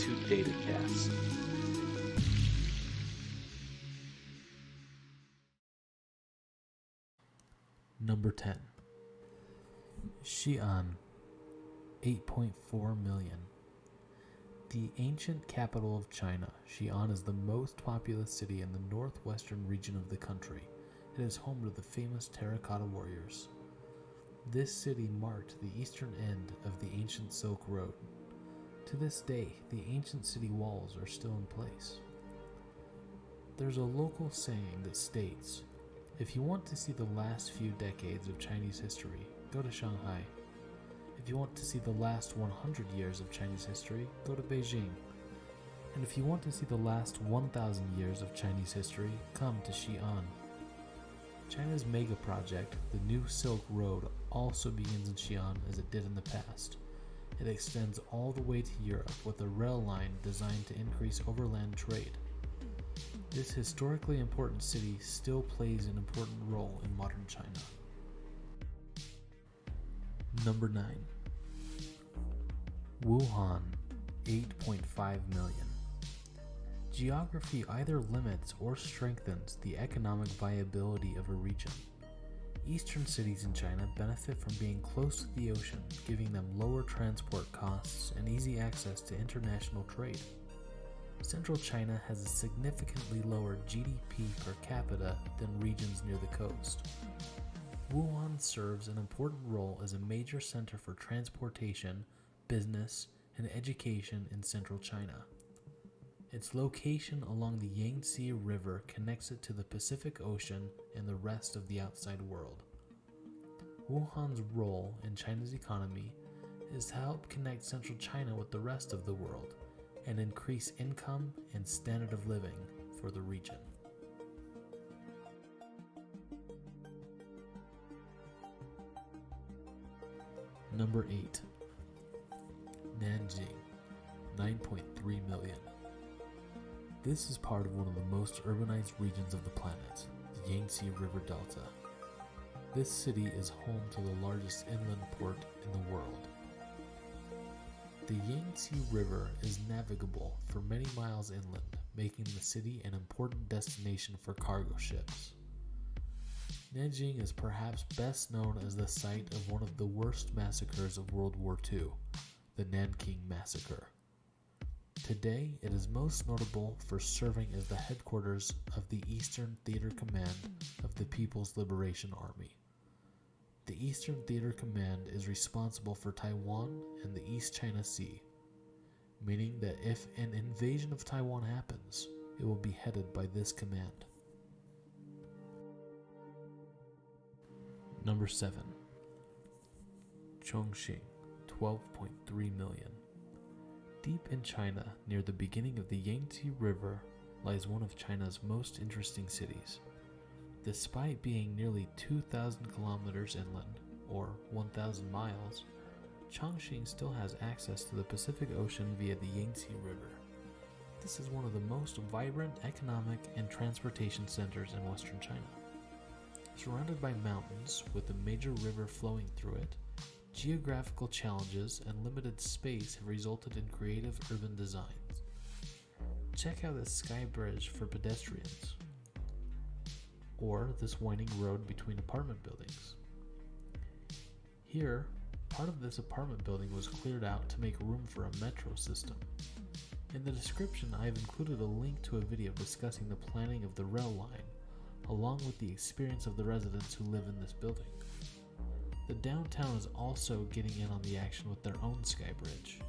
YouTube datacast. Number 10. Xi'an, 8.4 million. The ancient capital of China, Xi'an is the most populous city in the northwestern region of the country. It is home to the famous Terracotta warriors. This city marked the eastern end of the ancient Silk Road. To this day, the ancient city walls are still in place. There's a local saying that states, if you want to see the last few decades of Chinese history, go to Shanghai. If you want to see the last 100 years of Chinese history, go to Beijing. And if you want to see the last 1,000 years of Chinese history, come to Xi'an. China's mega project, the New Silk Road, also begins in Xi'an as it did in the past. It extends all the way to Europe with a rail line designed to increase overland trade. This historically important city still plays an important role in modern China. Number 9. Wuhan, 8.5 million. Geography either limits or strengthens the economic viability of a region. Eastern cities in China benefit from being close to the ocean, giving them lower transport costs and easy access to international trade. Central China has a significantly lower GDP per capita than regions near the coast. Wuhan serves an important role as a major center for transportation, business, and education in central China. Its location along the Yangtze River connects it to the Pacific Ocean and the rest of the outside world. Wuhan's role in China's economy is to help connect central China with the rest of the world and increase income and standard of living for the region. Number 8. Nanjing, 9.3 million. This is part of one of the most urbanized regions of the planet, the Yangtze River Delta. This city is home to the largest inland port in the world. The Yangtze River is navigable for many miles inland, making the city an important destination for cargo ships. Nanjing is perhaps best known as the site of one of the worst massacres of World War II, the Nanjing Massacre. Today, it is most notable for serving as the headquarters of the Eastern Theater Command of the People's Liberation Army. The Eastern Theater Command is responsible for Taiwan and the East China Sea, meaning that if an invasion of Taiwan happens, it will be headed by this command. Number 7. Chongqing, 12.3 million. Deep in China, near the beginning of the Yangtze River, lies one of China's most interesting cities. Despite being nearly 2,000 kilometers inland, or 1,000 miles, Chongqing still has access to the Pacific Ocean via the Yangtze River. This is one of the most vibrant economic and transportation centers in western China. Surrounded by mountains with a major river flowing through it, geographical challenges and limited space have resulted in creative urban designs. Check out this sky bridge for pedestrians, or this winding road between apartment buildings. Here, part of this apartment building was cleared out to make room for a metro system. In the description, I have included a link to a video discussing the planning of the rail line, along with the experience of the residents who live in this building. The downtown is also getting in on the action with their own sky bridge.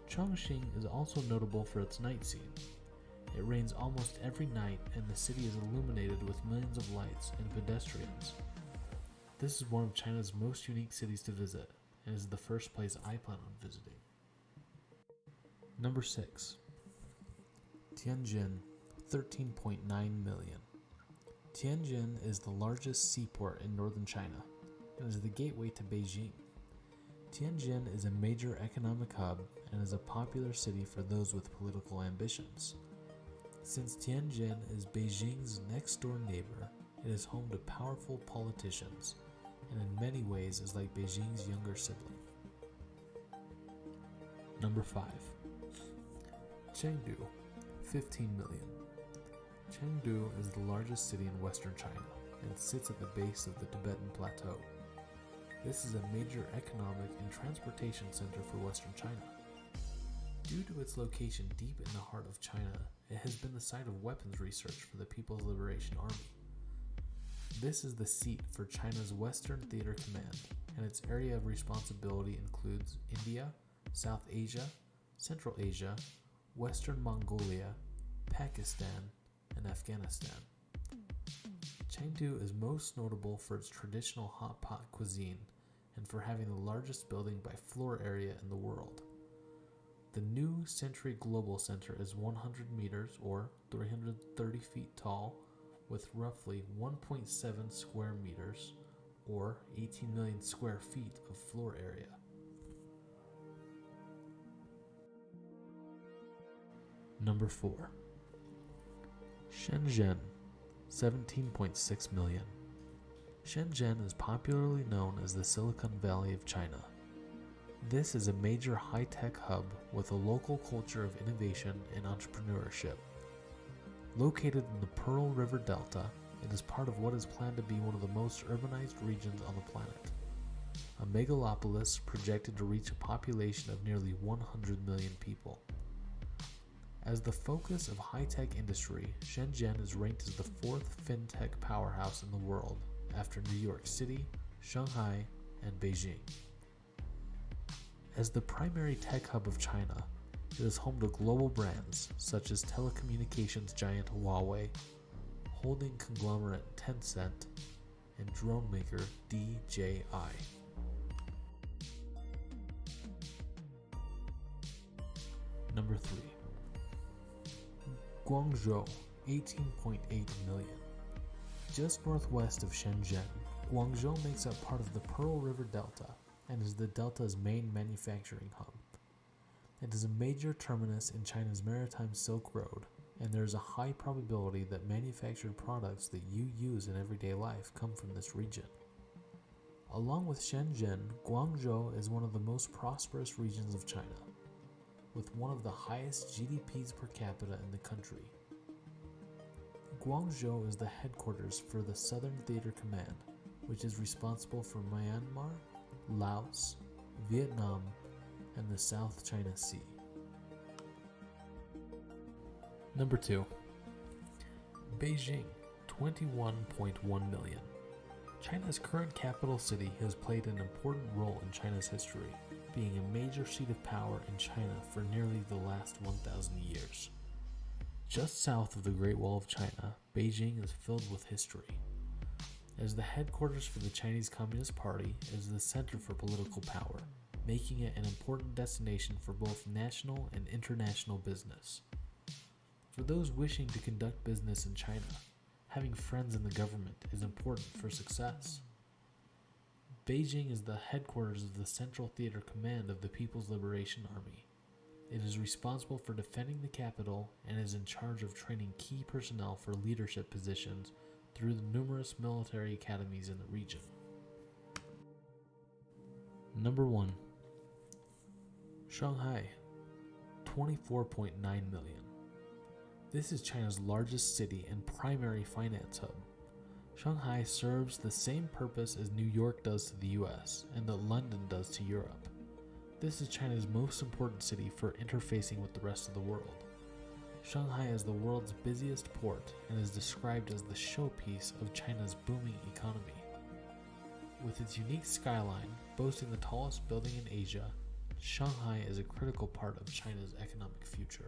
Chongqing is also notable for its night scene. It rains almost every night and the city is illuminated with millions of lights and pedestrians. This is one of China's most unique cities to visit and is the first place I plan on visiting. Number 6. Tianjin, 13.9 million. Tianjin is the largest seaport in northern China and is the gateway to Beijing. Tianjin is a major economic hub and is a popular city for those with political ambitions. Since Tianjin is Beijing's next-door neighbor, it is home to powerful politicians and in many ways is like Beijing's younger sibling. Number 5. Chengdu, 15 million. Chengdu is the largest city in western China and sits at the base of the Tibetan Plateau. This is a major economic and transportation center for western China. Due to its location deep in the heart of China, it has been the site of weapons research for the People's Liberation Army. This is the seat for China's Western Theater Command, and its area of responsibility includes India, South Asia, Central Asia, Western Mongolia, Pakistan, and Afghanistan. Chengdu is most notable for its traditional hot pot cuisine and for having the largest building by floor area in the world. The new Century Global Center is 100 meters or 330 feet tall with roughly 1.7 square meters or 18 million square feet of floor area. Number 4. Shenzhen, 17.6 million. Shenzhen is popularly known as the Silicon Valley of China. This is a major high-tech hub with a local culture of innovation and entrepreneurship. Located in the Pearl River Delta, it is part of what is planned to be one of the most urbanized regions on the planet. A megalopolis projected to reach a population of nearly 100 million people. As the focus of high-tech industry, Shenzhen is ranked as the 4th fintech powerhouse in the world, after New York City, Shanghai, and Beijing. As the primary tech hub of China, it is home to global brands such as telecommunications giant Huawei, holding conglomerate Tencent, and drone maker DJI. Number 3. Guangzhou, 18.8 million. Just northwest of Shenzhen, Guangzhou makes up part of the Pearl River Delta and is the delta's main manufacturing hub. It is a major terminus in China's maritime Silk Road, and there is a high probability that manufactured products that you use in everyday life come from this region. Along with Shenzhen, Guangzhou is one of the most prosperous regions of China, with one of the highest GDPs per capita in the country. Guangzhou is the headquarters for the Southern Theater Command, which is responsible for Myanmar, Laos, Vietnam, and the South China Sea. Number 2. Beijing, 21.1 million. China's current capital city has played an important role in China's history, being a major seat of power in China for nearly the last 1,000 years. Just south of the Great Wall of China, Beijing is filled with history. As the headquarters for the Chinese Communist Party, it is the center for political power, making it an important destination for both national and international business. For those wishing to conduct business in China, having friends in the government is important for success. Beijing is the headquarters of the Central Theater Command of the People's Liberation Army. It is responsible for defending the capital and is in charge of training key personnel for leadership positions through the numerous military academies in the region. Number 1. Shanghai, 24.9 million. This is China's largest city and primary finance hub. Shanghai serves the same purpose as New York does to the US and that London does to Europe. This is China's most important city for interfacing with the rest of the world. Shanghai is the world's busiest port and is described as the showpiece of China's booming economy. With its unique skyline, boasting the tallest building in Asia, Shanghai is a critical part of China's economic future.